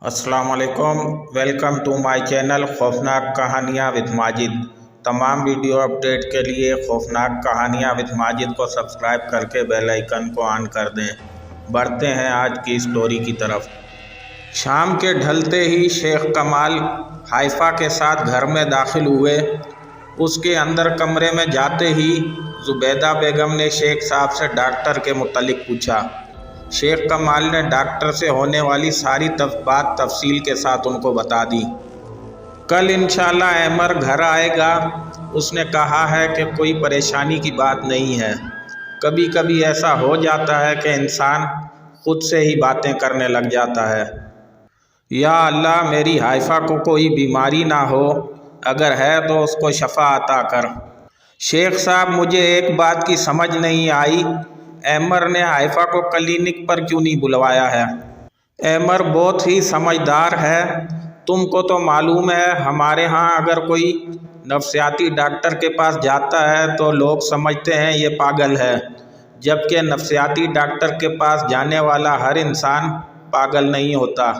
अस्सलाम वालेकुम। Welcome to my channel खौफनाक कहानियाँ विद माजिद। तमाम वीडियो अपडेट के लिए खौफनाक कहानियाँ विद माजिद को सब्सक्राइब करके बेल आइकन को ऑन कर दें। बढ़ते हैं आज की स्टोरी की तरफ। शाम के ढलते ही शेख कमाल हाइफा के साथ घर में दाखिल हुए। उसके अंदर कमरे में जाते ही जुबैदा बेगम ने शेख साहब से डॉक्टर के मुतालिक पूछा। शेख कमाल ने डॉक्टर से होने वाली सारी बात तफसील के साथ उनको बता दी। कल इंशाल्लाह अहमर घर आएगा। उसने कहा है कि कोई परेशानी की बात नहीं है। कभी कभी ऐसा हो जाता है कि इंसान खुद से ही बातें करने लग जाता है। या अल्लाह, मेरी हाइफा को कोई बीमारी ना हो, अगर है तो उसको शफा अता कर। शेख साहब, मुझे एक बात की समझ नहीं आई, अहमर ने हाइफा को क्लिनिक पर क्यों नहीं बुलवाया है? अहमर बहुत ही समझदार है। तुमको तो मालूम है, हमारे यहाँ अगर कोई नफ्सियाती डॉक्टर के पास जाता है तो लोग समझते हैं ये पागल है, जबकि नफ्सियाती डॉक्टर के पास जाने वाला हर इंसान पागल नहीं होता।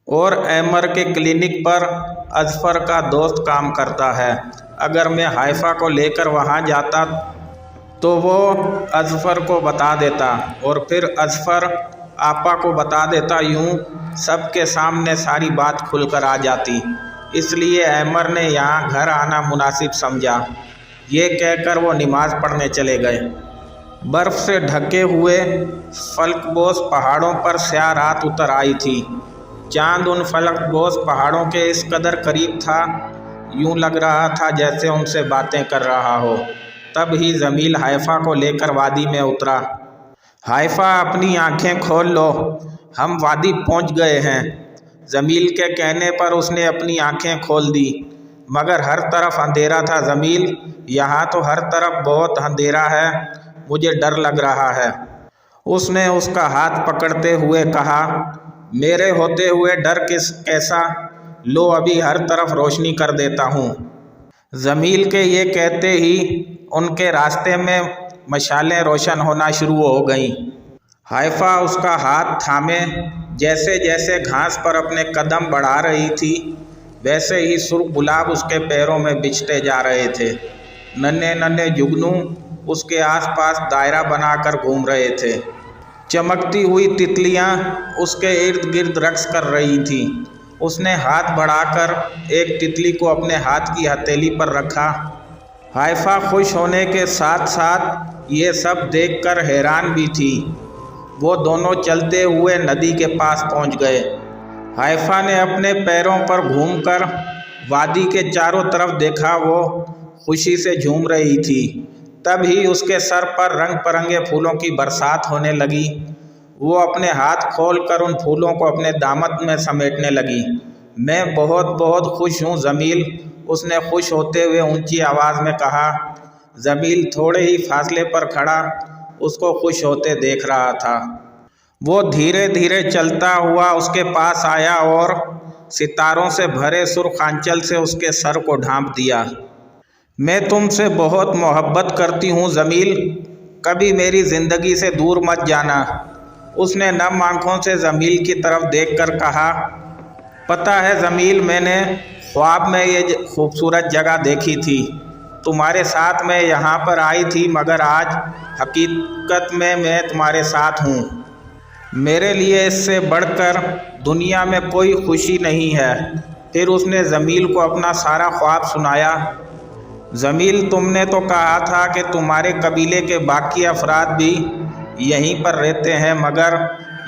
और अहमर के क्लिनिक पर अजफर का दोस्त काम करता है। अगर मैं हाइफा को लेकर वहाँ जाता तो वो अजफर को बता देता और फिर अजफर आपा को बता देता। यूं सबके सामने सारी बात खुलकर आ जाती। इसलिए अहमर ने यहाँ घर आना मुनासिब समझा। ये कहकर वो नमाज पढ़ने चले गए। बर्फ़ से ढके हुए फलकबोस पहाड़ों पर स्याह रात उतर आई थी। चांद उन फलकबोस पहाड़ों के इस कदर करीब था, यूं लग रहा था जैसे उनसे बातें कर रहा हो। तब ही जमील हाइफा को लेकर वादी में उतरा। हाइफा, अपनी आंखें खोल लो, हम वादी पहुंच गए हैं। जमील के कहने पर उसने अपनी आंखें खोल दी, मगर हर तरफ अंधेरा था। जमील, यहाँ तो हर तरफ बहुत अंधेरा है, मुझे डर लग रहा है। उसने उसका हाथ पकड़ते हुए कहा, मेरे होते हुए डर कैसा, लो अभी हर तरफ रोशनी कर देता हूँ। जमील के ये कहते ही उनके रास्ते में मशालें रोशन होना शुरू हो गईं। हाइफा उसका हाथ थामे जैसे जैसे घास पर अपने कदम बढ़ा रही थी, वैसे ही सुर्ख गुलाब उसके पैरों में बिछते जा रहे थे। नन्हे नन्हे जुगनू उसके आसपास दायरा बनाकर घूम रहे थे। चमकती हुई तितलियां उसके इर्द गिर्द रक्स कर रही थीं। उसने हाथ बढ़ाकर एक तितली को अपने हाथ की हथेली पर रखा। हाइफा खुश होने के साथ साथ ये सब देखकर हैरान भी थी। वो दोनों चलते हुए नदी के पास पहुंच गए। हाइफा ने अपने पैरों पर घूमकर वादी के चारों तरफ देखा। वो खुशी से झूम रही थी। तभी उसके सर पर रंग बिरंगे फूलों की बरसात होने लगी। वो अपने हाथ खोलकर उन फूलों को अपने दामन में समेटने लगी। मैं बहुत बहुत खुश हूँ जमील, उसने खुश होते हुए ऊंची आवाज़ में कहा। जमील थोड़े ही फासले पर खड़ा उसको खुश होते देख रहा था। वो धीरे धीरे चलता हुआ उसके पास आया और सितारों से भरे सुर्ख आंचल से उसके सर को ढांप दिया। मैं तुमसे बहुत मोहब्बत करती हूँ जमील, कभी मेरी ज़िंदगी से दूर मत जाना। उसने नम आँखों से जमील की तरफ देखकर कहा। पता है जमील, मैंने ख्वाब में ये खूबसूरत जगह देखी थी, तुम्हारे साथ मैं यहाँ पर आई थी, मगर आज हकीकत में मैं तुम्हारे साथ हूँ। मेरे लिए इससे बढ़कर दुनिया में कोई खुशी नहीं है। फिर उसने जमील को अपना सारा ख्वाब सुनाया। जमील, तुमने तो कहा था कि तुम्हारे कबीले के बाकी अफराद भी यहीं पर रहते हैं, मगर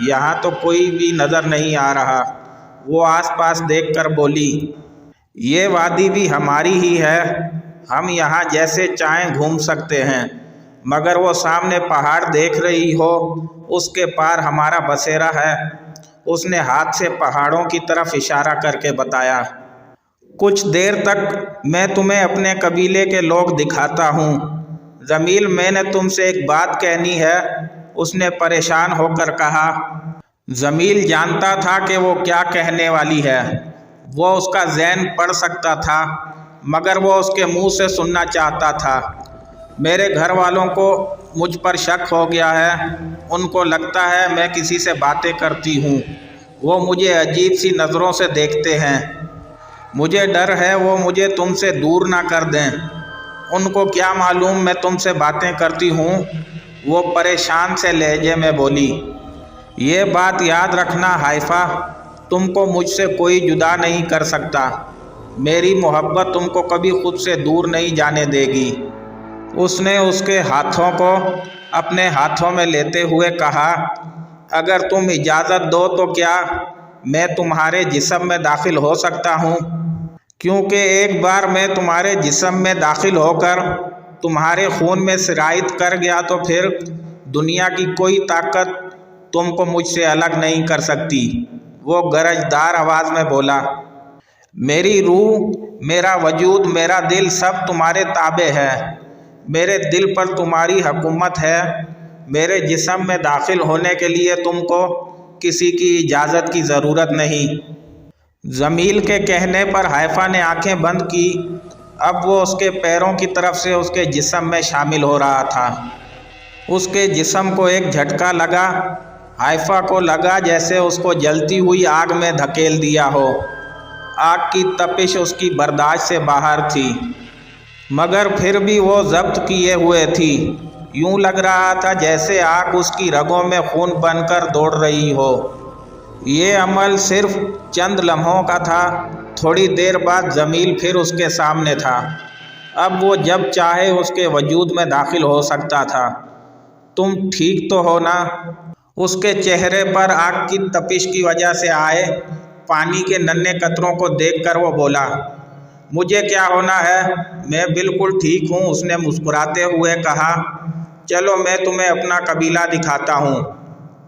यहाँ तो कोई भी नज़र नहीं आ रहा। वो आसपास देखकर बोली, ये वादी भी हमारी ही है, हम यहाँ जैसे चाहें घूम सकते हैं, मगर वो सामने पहाड़ देख रही हो, उसके पार हमारा बसेरा है। उसने हाथ से पहाड़ों की तरफ इशारा करके बताया। कुछ देर तक मैं तुम्हें अपने कबीले के लोग दिखाता हूँ। जमील, मैंने तुमसे एक बात कहनी है, उसने परेशान होकर कहा। जमील जानता था कि वो क्या कहने वाली है। वो उसका ज़हन पढ़ सकता था, मगर वो उसके मुंह से सुनना चाहता था। मेरे घर वालों को मुझ पर शक हो गया है। उनको लगता है मैं किसी से बातें करती हूँ। वो मुझे अजीब सी नज़रों से देखते हैं। मुझे डर है वो मुझे तुमसे दूर ना कर दें। उनको क्या मालूम मैं तुमसे बातें करती हूँ, वो परेशान से लहजे में बोली। ये बात याद रखना हाइफा, तुमको मुझसे कोई जुदा नहीं कर सकता। मेरी मोहब्बत तुमको कभी खुद से दूर नहीं जाने देगी। उसने उसके हाथों को अपने हाथों में लेते हुए कहा, अगर तुम इजाज़त दो तो क्या मैं तुम्हारे जिस्म में दाखिल हो सकता हूँ? क्योंकि एक बार मैं तुम्हारे जिस्म में दाखिल होकर तुम्हारे खून में सिरायत कर गया तो फिर दुनिया की कोई ताकत तुमको मुझसे अलग नहीं कर सकती। वो गरजदार आवाज़ में बोला, मेरी रूह, मेरा वजूद, मेरा दिल सब तुम्हारे ताबे है। मेरे दिल पर तुम्हारी हुकूमत है। मेरे जिस्म में दाखिल होने के लिए तुमको किसी की इजाज़त की ज़रूरत नहीं। जमील के कहने पर हाइफा ने आंखें बंद की। अब वो उसके पैरों की तरफ से उसके जिस्म में शामिल हो रहा था। उसके जिस्म को एक झटका लगा। हाइफा को लगा जैसे उसको जलती हुई आग में धकेल दिया हो। आग की तपिश उसकी बर्दाश्त से बाहर थी, मगर फिर भी वो ज़ब्त किए हुए थी। यूं लग रहा था जैसे आग उसकी रगों में खून बनकर दौड़ रही हो। ये अमल सिर्फ चंद लम्हों का था। थोड़ी देर बाद जमील फिर उसके सामने था। अब वो जब चाहे उसके वजूद में दाखिल हो सकता था। तुम ठीक तो हो ना? उसके चेहरे पर आग की तपिश की वजह से आए पानी के नन्हे कतरों को देखकर वो बोला, मुझे क्या होना है, मैं बिल्कुल ठीक हूँ। उसने मुस्कुराते हुए कहा, चलो मैं तुम्हें अपना कबीला दिखाता हूँ।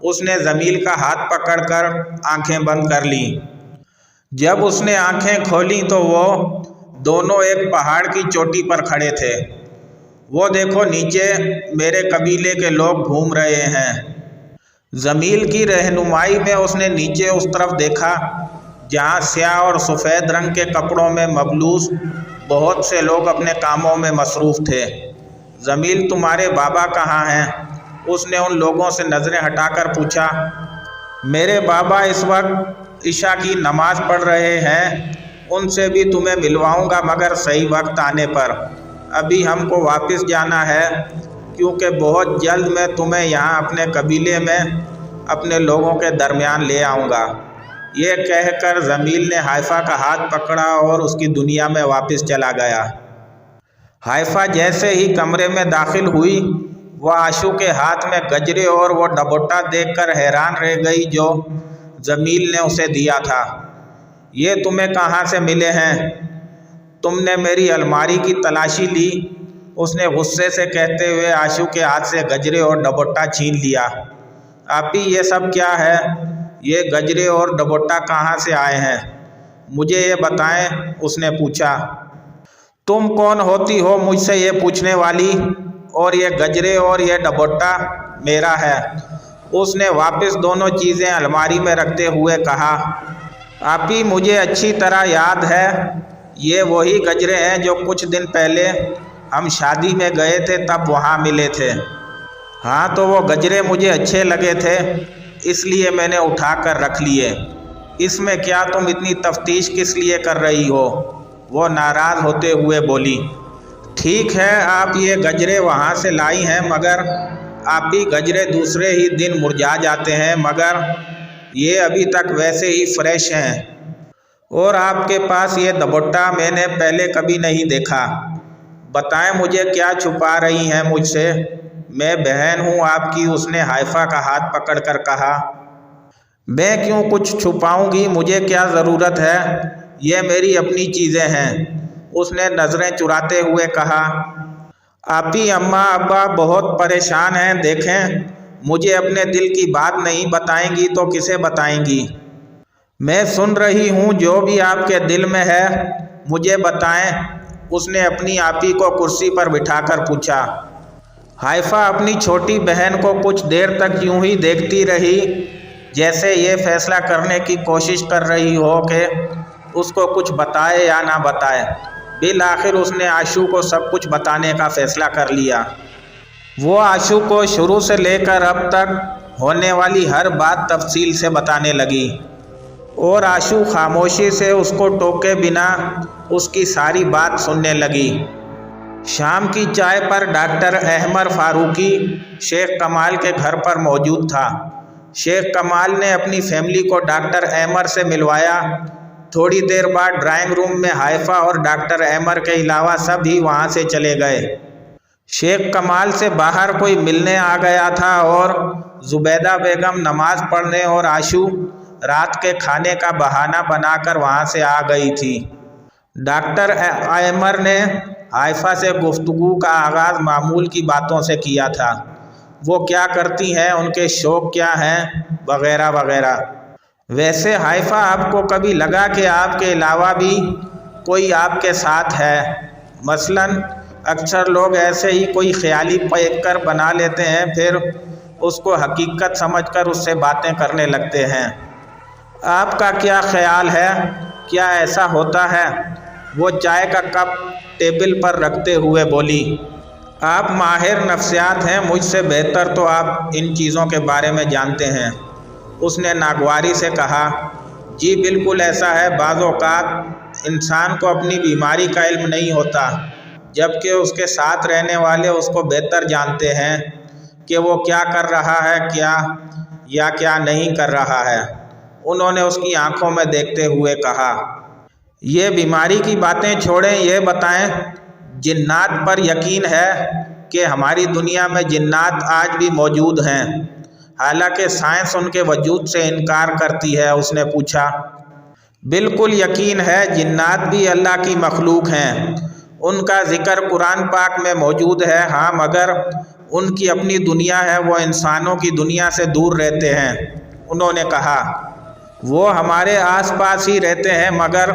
उसने जमील का हाथ पकड़कर आंखें बंद कर ली। जब उसने आंखें खोली तो वो दोनों एक पहाड़ की चोटी पर खड़े थे। वो देखो नीचे मेरे कबीले के लोग घूम रहे हैं। जमील की रहनुमाई में उसने नीचे उस तरफ देखा जहाँ स्याह और सफ़ेद रंग के कपड़ों में मबलूस बहुत से लोग अपने कामों में मसरूफ़ थे। जमील, तुम्हारे बाबा कहाँ हैं? उसने उन लोगों से नज़रें हटाकर पूछा। मेरे बाबा इस वक्त इशा की नमाज़ पढ़ रहे हैं। उनसे भी तुम्हें मिलवाऊंगा, मगर सही वक्त आने पर। अभी हमको वापस जाना है, क्योंकि बहुत जल्द मैं तुम्हें यहाँ अपने कबीले में अपने लोगों के दरमियान ले आऊँगा। ये कहकर जमील ने हाइफा का हाथ पकड़ा और उसकी दुनिया में वापस चला गया। हाइफा जैसे ही कमरे में दाखिल हुई, वह आशू के हाथ में गजरे और वो डबोटा देखकर हैरान रह गई जो जमील ने उसे दिया था। ये तुम्हें कहाँ से मिले हैं? तुमने मेरी अलमारी की तलाशी ली? उसने गुस्से से कहते हुए आशू के हाथ से गजरे और डबोटा छीन लिया। आपी, ये सब क्या है? ये गजरे और डबोटा कहाँ से आए हैं? मुझे ये बताएं, उसने पूछा। तुम कौन होती हो मुझसे ये पूछने वाली? और ये गजरे और ये डबोटा मेरा है। उसने वापस दोनों चीज़ें अलमारी में रखते हुए कहा। आपी, मुझे अच्छी तरह याद है, ये वही गजरे हैं जो कुछ दिन पहले हम शादी में गए थे तब वहाँ मिले थे। हाँ, तो वो गजरे मुझे अच्छे लगे थे, इसलिए मैंने उठा कर रख लिए। इसमें क्या तुम इतनी तफ्तीश किस लिए कर रही हो? वो नाराज़ होते हुए बोली। ठीक है, आप ये गजरे वहाँ से लाई हैं, मगर आप ही गजरे दूसरे ही दिन मुरझा जाते हैं, मगर ये अभी तक वैसे ही फ्रेश हैं। और आपके पास ये दुपट्टा मैंने पहले कभी नहीं देखा। बताएं, मुझे क्या छुपा रही हैं मुझसे? मैं बहन हूँ आपकी, उसने हाइफा का हाथ पकड़कर कहा। मैं क्यों कुछ छुपाऊंगी, मुझे क्या ज़रूरत है, ये मेरी अपनी चीज़ें हैं। उसने नज़रें चुराते हुए कहा। आपी, अम्मा अब्बा बहुत परेशान हैं, देखें मुझे अपने दिल की बात नहीं बताएंगी तो किसे बताएंगी? मैं सुन रही हूँ, जो भी आपके दिल में है मुझे बताएं, उसने अपनी आपी को कुर्सी पर बिठाकर पूछा। हाइफा अपनी छोटी बहन को कुछ देर तक यूं ही देखती रही, जैसे ये फैसला करने की कोशिश कर रही हो कि उसको कुछ बताए या ना बताए। बिल आखिर उसने आशू को सब कुछ बताने का फ़ैसला कर लिया। वो आशू को शुरू से लेकर अब तक होने वाली हर बात तफसील से बताने लगी। اور आशू खामोशी से उसको टोके बिना उसकी सारी बात सुनने लगी। शाम की चाय पर डॉक्टर अहमर फारूकी शेख कमाल के घर पर मौजूद था। शेख कमाल ने अपनी फैमिली को डॉक्टर अहमर से मिलवाया। थोड़ी देर बाद ड्राइंग रूम में हाइफा और डॉक्टर अहमर के अलावा सभी वहां से चले गए। शेख कमाल से बाहर कोई मिलने आ गया था और जुबैदा बेगम नमाज पढ़ने और आशू रात के खाने का बहाना बनाकर वहां से आ गई थी। डॉक्टर अहमर ने हाइफा से गुफ्तगू का आगाज़ मामूल की बातों से किया था। वो क्या करती हैं, उनके शौक़ क्या हैं, वगैरह वगैरह। वैसे हाइफा, आपको कभी लगा कि आपके अलावा भी कोई आपके साथ है? मसलन अक्सर लोग ऐसे ही कोई ख्याली पैकर बना लेते हैं, फिर उसको हकीकत समझकर उससे बातें करने लगते हैं। आपका क्या ख्याल है, क्या ऐसा होता है? वो चाय का कप टेबल पर रखते हुए बोली। आप माहिर नफ्सियात हैं, मुझसे बेहतर तो आप इन चीज़ों के बारे में जानते हैं। उसने नागवारी से कहा। जी बिल्कुल ऐसा है। बाज़ औक़ात इंसान को अपनी बीमारी का इल्म नहीं होता, जबकि उसके साथ रहने वाले उसको बेहतर जानते हैं कि वो क्या कर रहा है, क्या नहीं कर रहा है। उन्होंने उसकी आंखों में देखते हुए कहा। ये बीमारी की बातें छोड़ें, ये बताएं, जिन्नात पर यकीन है कि हमारी दुनिया में जिन्नात आज भी मौजूद हैं, हालांकि साइंस उनके वजूद से इनकार करती है? उसने पूछा। बिल्कुल यकीन है, जिन्नात भी अल्लाह की मखलूक हैं। उनका ज़िक्र कुरान पाक में मौजूद है। हाँ, मगर उनकी अपनी दुनिया है, वो इंसानों की दुनिया से दूर रहते हैं। उन्होंने कहा। वो हमारे आसपास ही रहते हैं, मगर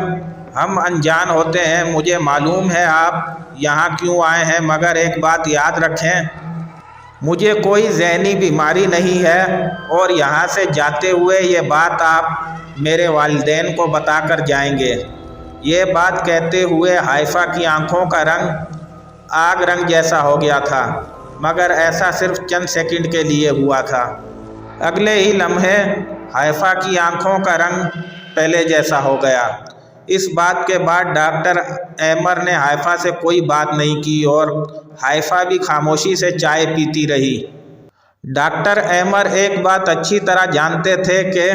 हम अनजान होते हैं। मुझे मालूम है आप यहाँ क्यों आए हैं, मगर एक बात याद रखें, मुझे कोई ज़हनी बीमारी नहीं है और यहाँ से जाते हुए ये बात आप मेरे वालिदैन को बताकर जाएंगे। ये बात कहते हुए हाइफा की आंखों का रंग आग रंग जैसा हो गया था, मगर ऐसा सिर्फ चंद सेकंड के लिए हुआ था। अगले ही लम्हे हाइफा की आंखों का रंग पहले जैसा हो गया। इस बात के बाद डॉक्टर अहमर ने हाइफा से कोई बात नहीं की और हाइफा भी खामोशी से चाय पीती रही। डॉक्टर अहमर एक बात अच्छी तरह जानते थे कि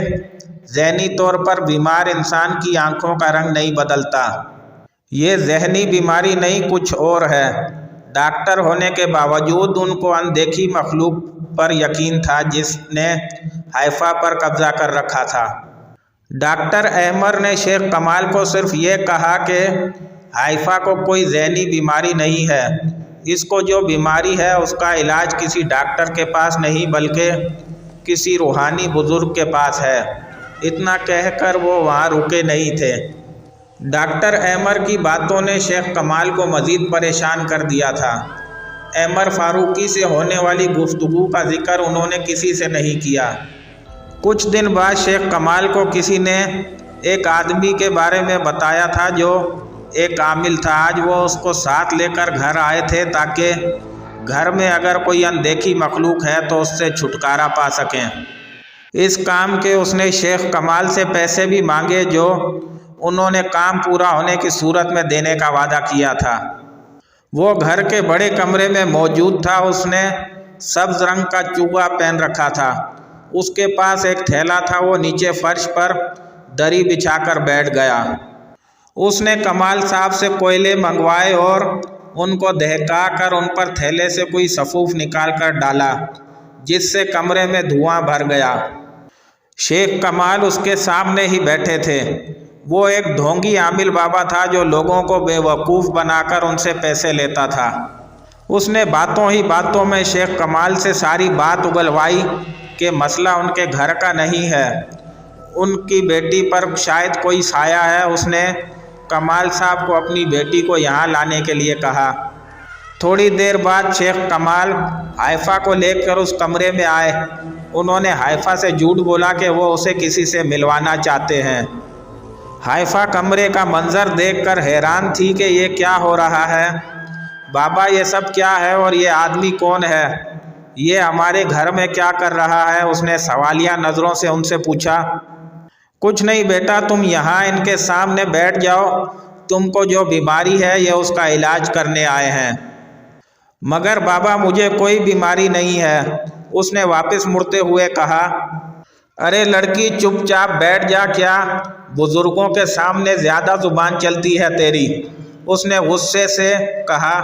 ज़हनी तौर पर बीमार इंसान की आंखों का रंग नहीं बदलता। ये ज़हनी बीमारी नहीं, कुछ और है। डॉक्टर होने के बावजूद उनको अनदेखी मखलूक पर यकीन था जिसने हाइफा पर कब्जा कर रखा था। डॉक्टर अहमर ने शेख कमाल को सिर्फ ये कहा कि हाइफा को कोई ज़हनी बीमारी नहीं है, इसको जो बीमारी है उसका इलाज किसी डॉक्टर के पास नहीं बल्कि किसी रूहानी बुज़ुर्ग के पास है। इतना कहकर वो वहाँ रुके नहीं थे। डॉक्टर अहमर की बातों ने शेख कमाल को मज़ीद परेशान कर दिया था। अहमर फारूकी से होने वाली गुफ्तगू का जिक्र उन्होंने किसी से नहीं किया। कुछ दिन बाद शेख कमाल को किसी ने एक आदमी के बारे में बताया था जो एक आमिल था। आज वो उसको साथ लेकर घर आए थे ताकि घर में अगर कोई अनदेखी मखलूक है तो उससे छुटकारा पा सकें। इस काम के उसने शेख कमाल से पैसे भी मांगे जो उन्होंने काम पूरा होने की सूरत में देने का वादा किया था। वो घर के बड़े कमरे में मौजूद था। उसने सब्ज रंग का चूगा पहन रखा था। उसके पास एक थैला था। वो नीचे फर्श पर दरी बिछाकर बैठ गया। उसने कमाल साहब से कोयले मंगवाए और उनको दहका कर उन पर थैले से कोई सफूफ निकाल कर डाला, जिससे कमरे में धुआं भर गया। शेख कमाल उसके सामने ही बैठे थे। वो एक ढोंगी आमिल बाबा था जो लोगों को बेवकूफ़ बनाकर उनसे पैसे लेता था। उसने बातों ही बातों में शेख कमाल से सारी बात उगलवाई कि मसला उनके घर का नहीं है, उनकी बेटी पर शायद कोई साया है। उसने कमाल साहब को अपनी बेटी को यहाँ लाने के लिए कहा। थोड़ी देर बाद शेख कमाल हाइफा को लेकर उस कमरे में आए। उन्होंने हाइफा से झूठ बोला कि वो उसे किसी से मिलवाना चाहते हैं। हाइफा कमरे का मंजर देखकर हैरान थी कि ये क्या हो रहा है। बाबा, ये सब क्या है और ये आदमी कौन है? ये हमारे घर में क्या कर रहा है? उसने सवालिया नज़रों से उनसे पूछा। कुछ नहीं बेटा, तुम यहाँ इनके सामने बैठ जाओ, तुमको जो बीमारी है ये उसका इलाज करने आए हैं। मगर बाबा मुझे कोई बीमारी नहीं है, उसने वापस मुड़ते हुए कहा। अरे लड़की चुपचाप बैठ जा, क्या बुजुर्गों के सामने ज़्यादा जुबान चलती है तेरी, उसने गुस्से से कहा।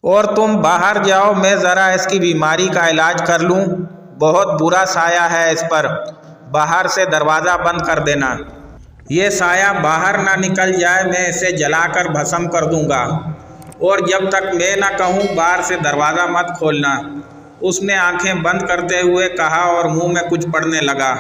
और तुम बाहर जाओ, मैं ज़रा इसकी बीमारी का इलाज कर लूँ, बहुत बुरा साया है इस पर, बाहर से दरवाज़ा बंद कर देना। ये साया बाहर ना निकल जाए, मैं इसे जलाकर भस्म कर दूंगा, और जब तक मैं ना कहूँ बाहर से दरवाज़ा मत खोलना, उसने आंखें बंद करते हुए कहा और मुंह में कुछ पड़ने लगा।